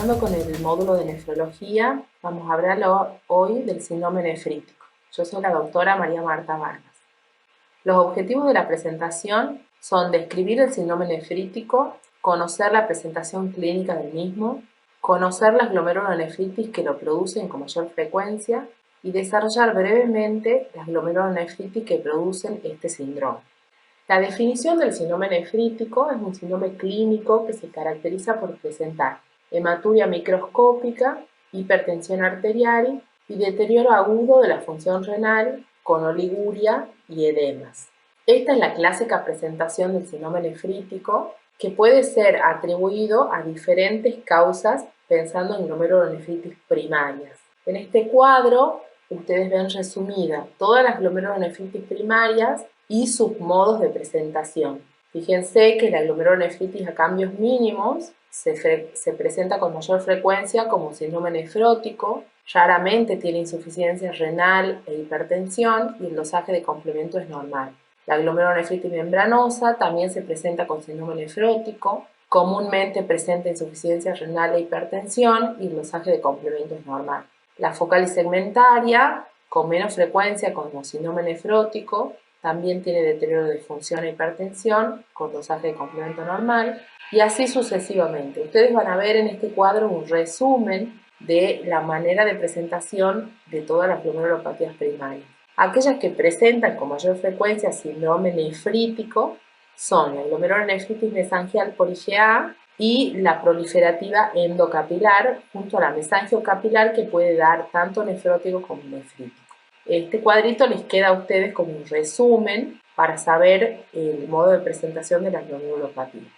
Continuando con el módulo de nefrología, vamos a hablar hoy del síndrome nefrítico. Yo soy la doctora María Marta Vargas. Los objetivos de la presentación son describir el síndrome nefrítico, conocer la presentación clínica del mismo, conocer las glomerulonefritis que lo producen con mayor frecuencia y desarrollar brevemente las glomerulonefritis que producen este síndrome. La definición del síndrome nefrítico es un síndrome clínico que se caracteriza por presentar hematuria microscópica, hipertensión arterial y deterioro agudo de la función renal con oliguria y edemas. Esta es la clásica presentación del síndrome nefrítico que puede ser atribuido a diferentes causas pensando en glomerulonefritis primarias. En este cuadro ustedes ven resumida todas las glomerulonefritis primarias y sus modos de presentación. Fíjense que la glomerulonefritis a cambios mínimos se presenta con mayor frecuencia como síndrome nefrótico, raramente tiene insuficiencia renal e hipertensión y el dosaje de complemento es normal. La glomerulonefritis membranosa también se presenta con síndrome nefrótico, comúnmente presenta insuficiencia renal e hipertensión y el dosaje de complemento es normal. La focal y segmentaria, con menos frecuencia como síndrome nefrótico, también tiene deterioro de función e hipertensión con dosaje de complemento normal y así sucesivamente. Ustedes van a ver en este cuadro un resumen de la manera de presentación de todas las glomerulopatías primarias. Aquellas que presentan con mayor frecuencia síndrome nefrítico son la glomerulonefritis mesangial por IgA y la proliferativa endocapilar junto a la mesangiocapilar que puede dar tanto nefrótico como nefrítico. Este cuadrito les queda a ustedes como un resumen para saber el modo de presentación de las glomerulopatías.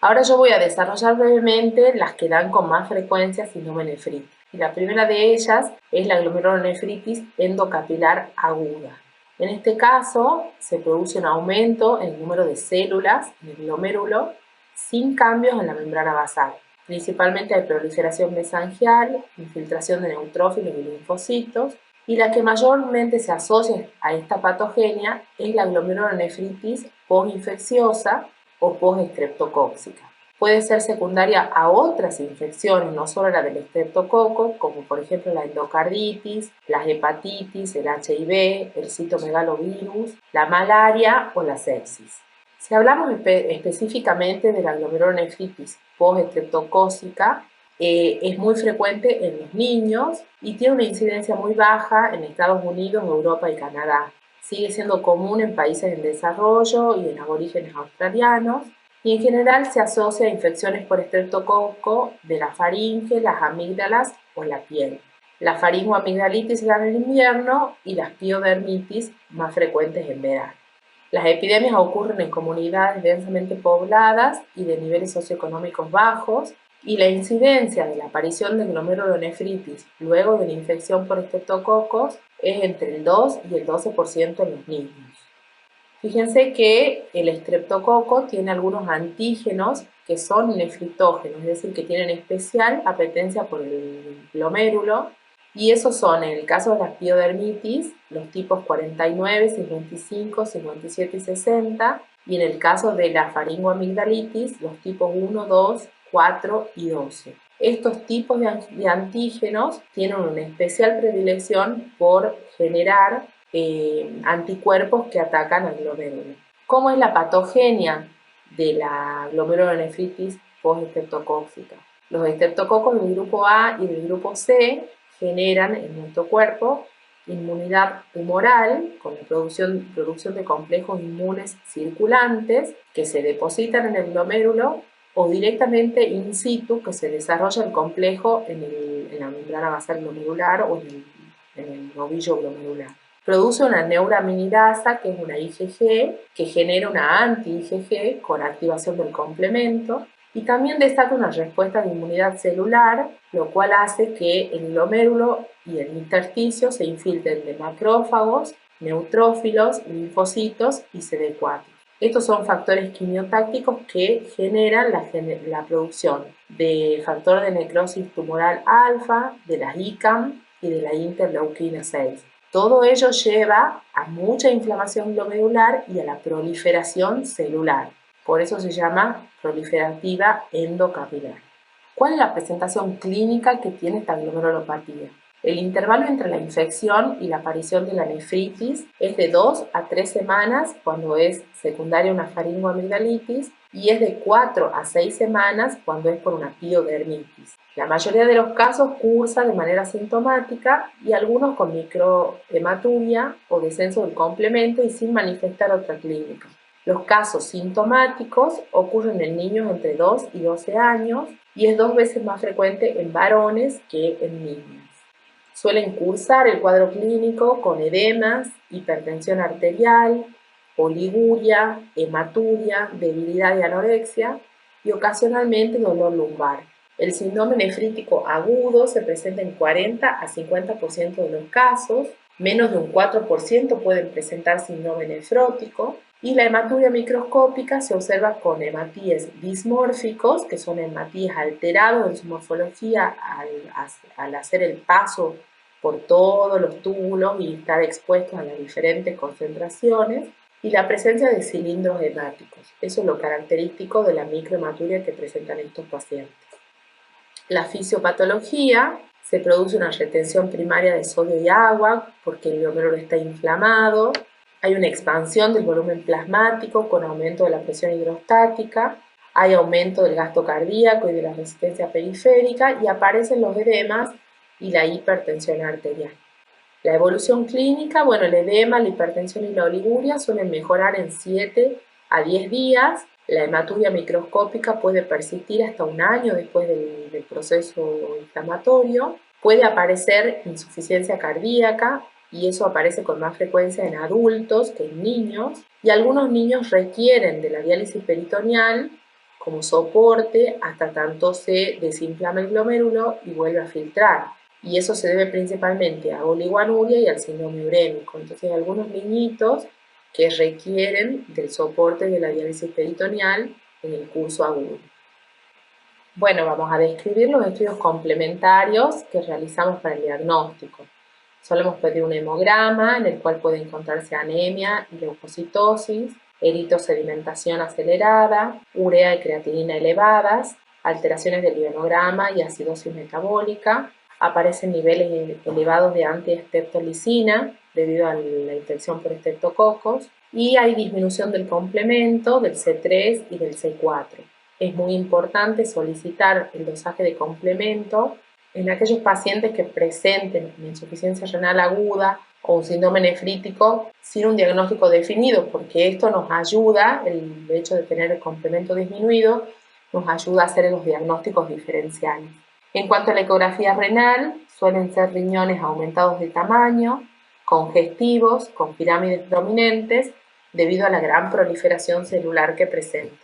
Ahora yo voy a desarrollar brevemente las que dan con más frecuencia síndrome nefrítico. Y la primera de ellas es la glomerulonefritis endocapilar aguda. En este caso se produce un aumento en el número de células en el glomérulo sin cambios en la membrana basal. Principalmente hay proliferación mesangial, infiltración de neutrófilos y linfocitos, y la que mayormente se asocia a esta patogenia es la glomerulonefritis postinfecciosa o postestreptocóxica. Puede ser secundaria a otras infecciones, no solo la del estreptococo, como por ejemplo la endocarditis, la hepatitis, el HIV, el citomegalovirus, la malaria o la sepsis. Si hablamos específicamente de la glomerulonefritis postestreptocóxica, es muy frecuente en los niños y tiene una incidencia muy baja en Estados Unidos, Europa y Canadá. Sigue siendo común en países en desarrollo y en aborígenes australianos y en general se asocia a infecciones por estreptococo de la faringe, las amígdalas o la piel. La faringoamigdalitis se da en el invierno y las piodermitis más frecuentes en verano. Las epidemias ocurren en comunidades densamente pobladas y de niveles socioeconómicos bajos, y la incidencia de la aparición de glomerulonefritis luego de la infección por estreptococos es entre el 2 y el 12% en los niños. Fíjense que el estreptococo tiene algunos antígenos que son nefritógenos, es decir, que tienen especial apetencia por el glomérulo, y esos son, en el caso de las piodermitis, los tipos 49, 55, 57 y 60, y en el caso de la faringoamigdalitis, los tipos 1, 2, 4 y 12. Estos tipos de antígenos tienen una especial predilección por generar anticuerpos que atacan al glomérulo. ¿Cómo es la patogenia de la glomerulonefritis postestreptocóxica? Los estreptococos del grupo A y del grupo C generan en nuestro cuerpo inmunidad humoral con la producción de complejos inmunes circulantes que se depositan en el glomérulo o directamente in situ que se desarrolla el complejo en la membrana basal glomerular o en el novillo glomerular. Produce una neuraminidasa, que es una IgG, que genera una anti-IgG con activación del complemento, y también desata una respuesta de inmunidad celular, lo cual hace que el glomérulo y el intersticio se infiltren de macrófagos, neutrófilos, linfocitos y CD4. Estos son factores quimiotácticos que generan la producción de factor de necrosis tumoral alfa, de la ICAM y de la interleuquina 6. Todo ello lleva a mucha inflamación glomerular y a la proliferación celular. Por eso se llama proliferativa endocapilar. ¿Cuál es la presentación clínica que tiene esta glomerulopatía? El intervalo entre la infección y la aparición de la nefritis es de 2 a 3 semanas cuando es secundaria una faringoamigdalitis y es de 4 a 6 semanas cuando es por una piodermitis. La mayoría de los casos cursa de manera asintomática y algunos con microhematuria o descenso del complemento y sin manifestar otra clínica. Los casos sintomáticos ocurren en niños entre 2 y 12 años y es 2 veces más frecuente en varones que en niñas. Suelen cursar el cuadro clínico con edemas, hipertensión arterial, oliguria, hematuria, debilidad y anorexia y ocasionalmente dolor lumbar. El síndrome nefrítico agudo se presenta en 40 a 50% de los casos, menos de un 4% pueden presentar síndrome nefrótico, y la hematuria microscópica se observa con hematíes dismórficos, que son hematíes alterados en su morfología al hacer el paso por todos los túbulos y estar expuestos a las diferentes concentraciones, y la presencia de cilindros hemáticos. Eso es lo característico de la microhematuria que presentan estos pacientes. La fisiopatología: se produce una retención primaria de sodio y agua porque el glomérulo está inflamado, hay una expansión del volumen plasmático con aumento de la presión hidrostática, hay aumento del gasto cardíaco y de la resistencia periférica y aparecen los edemas y la hipertensión arterial. La evolución clínica: bueno, el edema, la hipertensión y la oliguria suelen mejorar en 7 a 10 días. La hematuria microscópica puede persistir hasta un año después del proceso inflamatorio. Puede aparecer insuficiencia cardíaca y eso aparece con más frecuencia en adultos que en niños. Y algunos niños requieren de la diálisis peritoneal como soporte hasta tanto se desinflama el glomérulo y vuelve a filtrar. Y eso se debe principalmente a oligoanuria y al síndrome urémico. Entonces, hay algunos niñitos que requieren del soporte de la diálisis peritoneal en el curso agudo. Bueno, vamos a describir los estudios complementarios que realizamos para el diagnóstico. Solemos pedir un hemograma en el cual puede encontrarse anemia y leucocitosis, eritrosedimentación acelerada, urea y creatinina elevadas, alteraciones del ionograma y acidosis metabólica. Aparecen niveles elevados de antistreptolicina debido a la infección por estreptococos y hay disminución del complemento del C3 y del C4. Es muy importante solicitar el dosaje de complemento en aquellos pacientes que presenten una insuficiencia renal aguda o un síndrome nefrítico sin un diagnóstico definido, porque esto nos ayuda, el hecho de tener el complemento disminuido, nos ayuda a hacer los diagnósticos diferenciales. En cuanto a la ecografía renal, suelen ser riñones aumentados de tamaño, congestivos, con pirámides prominentes, debido a la gran proliferación celular que presentan.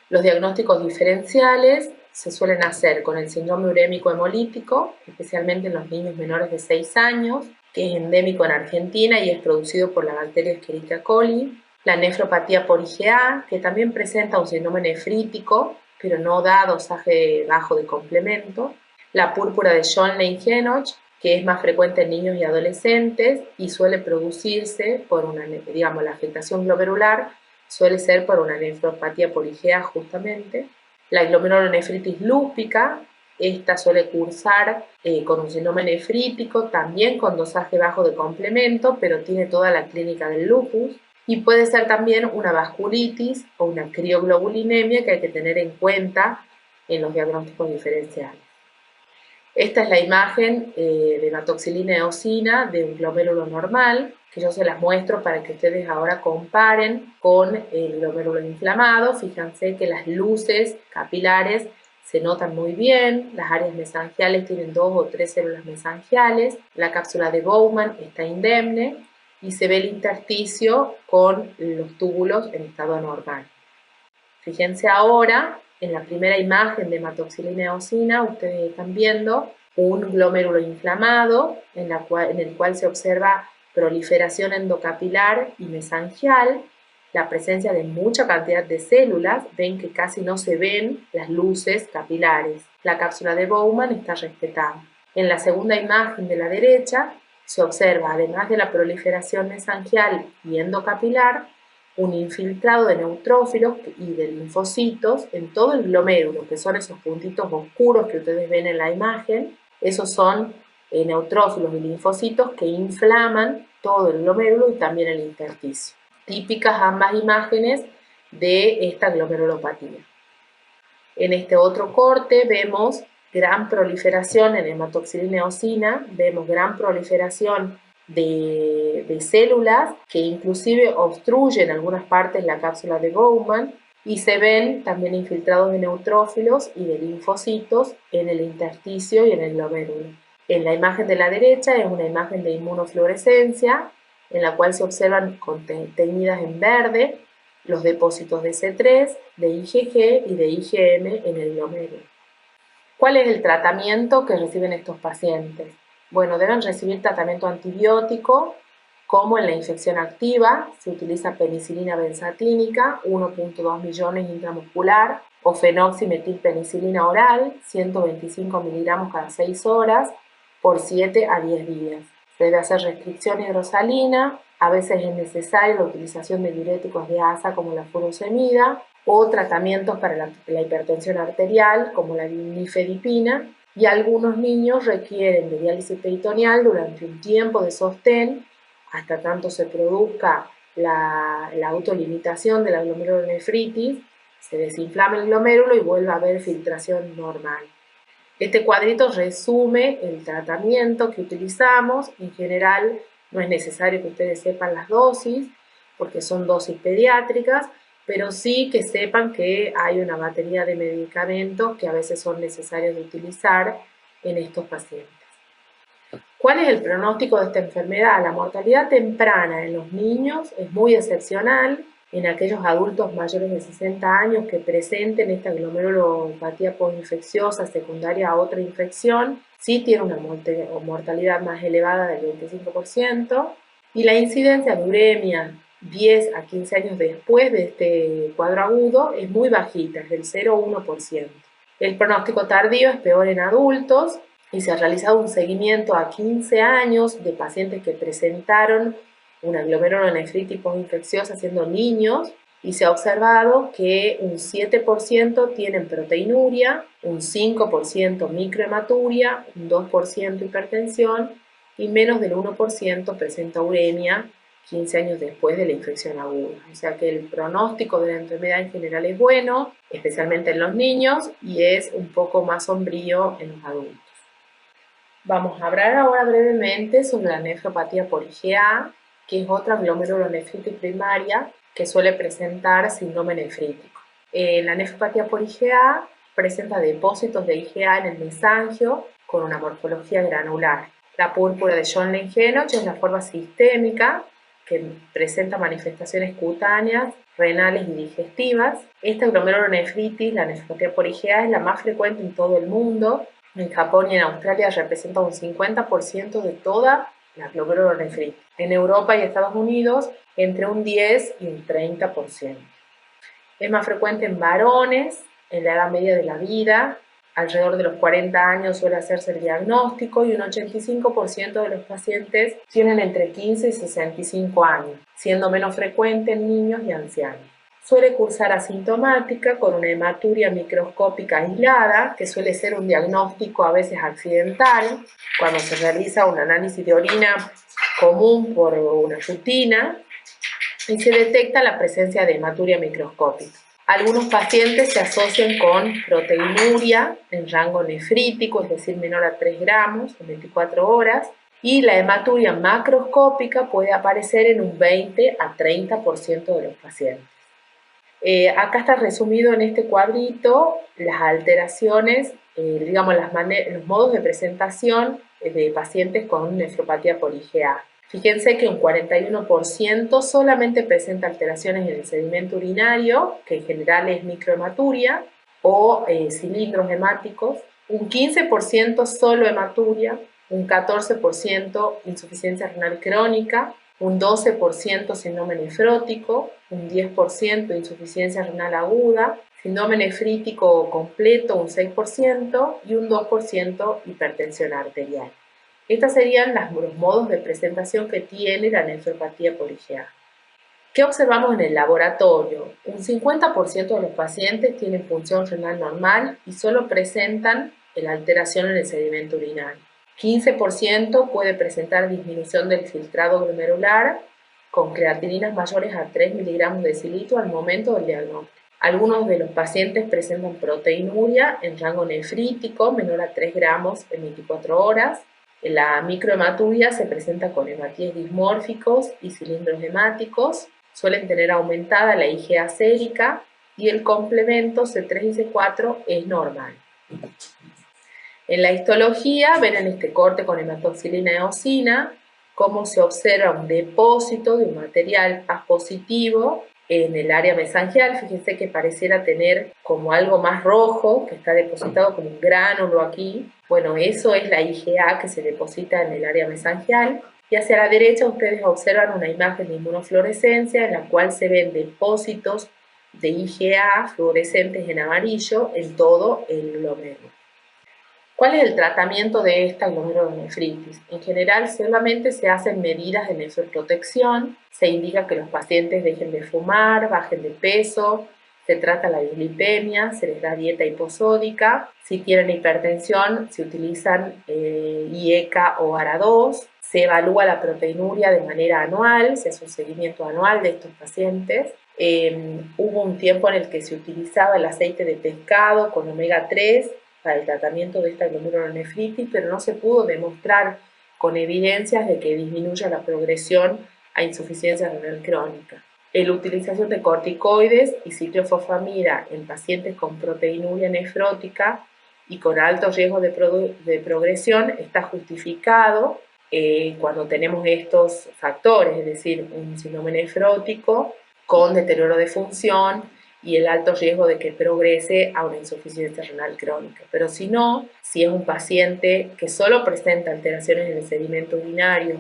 Los diagnósticos diferenciales se suelen hacer con el síndrome urémico hemolítico, especialmente en los niños menores de 6 años, que es endémico en Argentina y es producido por la bacteria Escherichia coli, la nefropatía por IgA, que también presenta un síndrome nefrítico, pero no da dosaje bajo de complemento, la púrpura de Schönlein-Henoch, que es más frecuente en niños y adolescentes y suele producirse por una, digamos, la afectación glomerular suele ser por una nefropatía por IgA justamente. La glomerulonefritis lúpica, esta suele cursar con un síndrome nefrítico, también con dosaje bajo de complemento, pero tiene toda la clínica del lupus. Y puede ser también una vasculitis o una crioglobulinemia que hay que tener en cuenta en los diagnósticos diferenciales. Esta es la imagen de hematoxilina eosina de un glomérulo normal, que yo se las muestro para que ustedes ahora comparen con el glomérulo inflamado. Fíjense que las luces capilares se notan muy bien, las áreas mesangiales tienen 2 o 3 células mesangiales, la cápsula de Bowman está indemne y se ve el intersticio con los túbulos en estado normal. Fíjense ahora, en la primera imagen de hematoxilina eosina, ustedes están viendo un glomérulo inflamado en el cual se observa proliferación endocapilar y mesangial, la presencia de mucha cantidad de células, ven que casi no se ven las luces capilares. La cápsula de Bowman está respetada. En la segunda imagen de la derecha se observa, además de la proliferación mesangial y endocapilar, un infiltrado de neutrófilos y de linfocitos en todo el glomérulo, que son esos puntitos oscuros que ustedes ven en la imagen. Esos son neutrófilos y linfocitos que inflaman todo el glomérulo y también el intersticio. Típicas ambas imágenes de esta glomerulopatía. En este otro corte vemos gran proliferación en hematoxilina eosina, vemos gran proliferación de células que inclusive obstruyen algunas partes la cápsula de Bowman y se ven también infiltrados de neutrófilos y de linfocitos en el intersticio y en el glomérulo. En la imagen de la derecha es una imagen de inmunofluorescencia en la cual se observan teñidas en verde los depósitos de C3, de IgG y de IgM en el glomérulo. ¿Cuál es el tratamiento que reciben estos pacientes? Bueno, deben recibir tratamiento antibiótico, como en la infección activa, se utiliza penicilina benzatínica, 1.2 millones intramuscular, o fenoximetilpenicilina oral, 125 miligramos cada 6 horas, por 7 a 10 días. Se debe hacer restricción hidrosalina, a veces es necesaria la utilización de diuréticos de asa como la furosemida, o tratamientos para la hipertensión arterial como la nifedipina, y algunos niños requieren de diálisis peritoneal durante un tiempo de sostén hasta tanto se produzca la autolimitación de la glomerulonefritis, se desinflama el glomérulo y vuelve a haber filtración normal. Este cuadrito resume el tratamiento que utilizamos. En general no es necesario que ustedes sepan las dosis, porque son dosis pediátricas, pero sí que sepan que hay una batería de medicamentos que a veces son necesarios de utilizar en estos pacientes. ¿Cuál es el pronóstico de esta enfermedad? La mortalidad temprana en los niños es muy excepcional. En aquellos adultos mayores de 60 años que presenten esta glomerulopatía postinfecciosa secundaria a otra infección, sí tiene una mortalidad más elevada del 25%. Y la incidencia de uremia 10 a 15 años después de este cuadro agudo es muy bajita, es del 0,1%. El pronóstico tardío es peor en adultos y se ha realizado un seguimiento a 15 años de pacientes que presentaron una glomerulonefritis postinfecciosa siendo niños y se ha observado que un 7% tienen proteinuria, un 5% microhematuria, un 2% hipertensión y menos del 1% presenta uremia 15 años después de la infección aguda. O sea que el pronóstico de la enfermedad en general es bueno, especialmente en los niños, y es un poco más sombrío en los adultos. Vamos a hablar ahora brevemente sobre la nefropatía por IgA, que es otra glomerulonefritis primaria que suele presentar síndrome nefrítico. La nefropatía por IgA presenta depósitos de IgA en el mesangio con una morfología granular. La púrpura de John-Lange-Henoch es la forma sistémica que presenta manifestaciones cutáneas, renales y digestivas. Esta glomerulonefritis, la nefropatía por IgA, es la más frecuente en todo el mundo. En Japón y en Australia representa un 50% de toda la glomerulonefritis. En Europa y Estados Unidos entre un 10 y un 30%. Es más frecuente en varones, en la edad media de la vida, alrededor de los 40 años suele hacerse el diagnóstico y un 85% de los pacientes tienen entre 15 y 65 años, siendo menos frecuente en niños y ancianos. Suele cursar asintomática con una hematuria microscópica aislada, que suele ser un diagnóstico a veces accidental, cuando se realiza un análisis de orina común por una rutina y se detecta la presencia de hematuria microscópica. Algunos pacientes se asocian con proteinuria en rango nefrítico, es decir, menor a 3 gramos en 24 horas, y la hematuria macroscópica puede aparecer en un 20 a 30% de los pacientes. Acá está resumido en este cuadrito las alteraciones, digamos, los modos de presentación de pacientes con nefropatía por IgA. Fíjense que un 41% solamente presenta alteraciones en el sedimento urinario, que en general es microhematuria, o cilindros hemáticos, un 15% solo hematuria, un 14% insuficiencia renal crónica, un 12% síndrome nefrótico, un 10% insuficiencia renal aguda, síndrome nefrítico completo un 6% y un 2% hipertensión arterial. Estos serían los modos de presentación que tiene la nefropatía por IgA. ¿Qué observamos en el laboratorio? Un 50% de los pacientes tienen función renal normal y solo presentan la alteración en el sedimento urinario. 15% puede presentar disminución del filtrado glomerular con creatininas mayores a 3 miligramos de decilitro al momento del diagnóstico. Algunos de los pacientes presentan proteinuria en rango nefrítico menor a 3 gramos en 24 horas. La microhematuria se presenta con hematíes dismórficos y cilindros hemáticos. Suelen tener aumentada la IgA sérica y el complemento C3 y C4 es normal. En la histología, ven en este corte con hematoxilina eosina cómo se observa un depósito de un material Paz positivo en el área mesangial. Fíjense que pareciera tener como algo más rojo, que está depositado como un gránulo aquí. Bueno, eso es la IgA que se deposita en el área mesangial. Y hacia la derecha ustedes observan una imagen de inmunofluorescencia en la cual se ven depósitos de IgA fluorescentes en amarillo en todo el glomérulo. ¿Cuál es el tratamiento de esta glomerulonefritis? En general solamente se hacen medidas de nefroprotección, se indica que los pacientes dejen de fumar, bajen de peso, se trata la dislipemia, se les da dieta hiposódica, si tienen hipertensión se utilizan IECA o ARA2, se evalúa la proteinuria de manera anual, se hace un seguimiento anual de estos pacientes. Hubo un tiempo en el que se utilizaba el aceite de pescado con omega 3 para el tratamiento de esta glomerulonefritis, pero no se pudo demostrar con evidencias de que disminuya la progresión a insuficiencia renal crónica. La utilización de corticoides y ciclofosfamida en pacientes con proteinuria nefrótica y con alto riesgo de progresión está justificado cuando tenemos estos factores, es decir, un síndrome nefrótico con deterioro de función y el alto riesgo de que progrese a una insuficiencia renal crónica. Pero si no, si es un paciente que solo presenta alteraciones en el sedimento urinario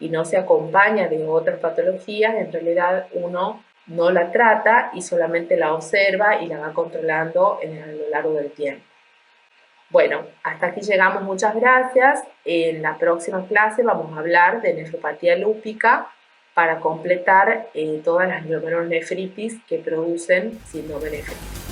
y no se acompaña de otras patologías, en realidad uno no la trata y solamente la observa y la va controlando a lo largo del tiempo. Bueno, hasta aquí llegamos, muchas gracias. En la próxima clase vamos a hablar de nefropatía lúpica para completar todas las glomerulonefritis que producen síndrome nefrítico.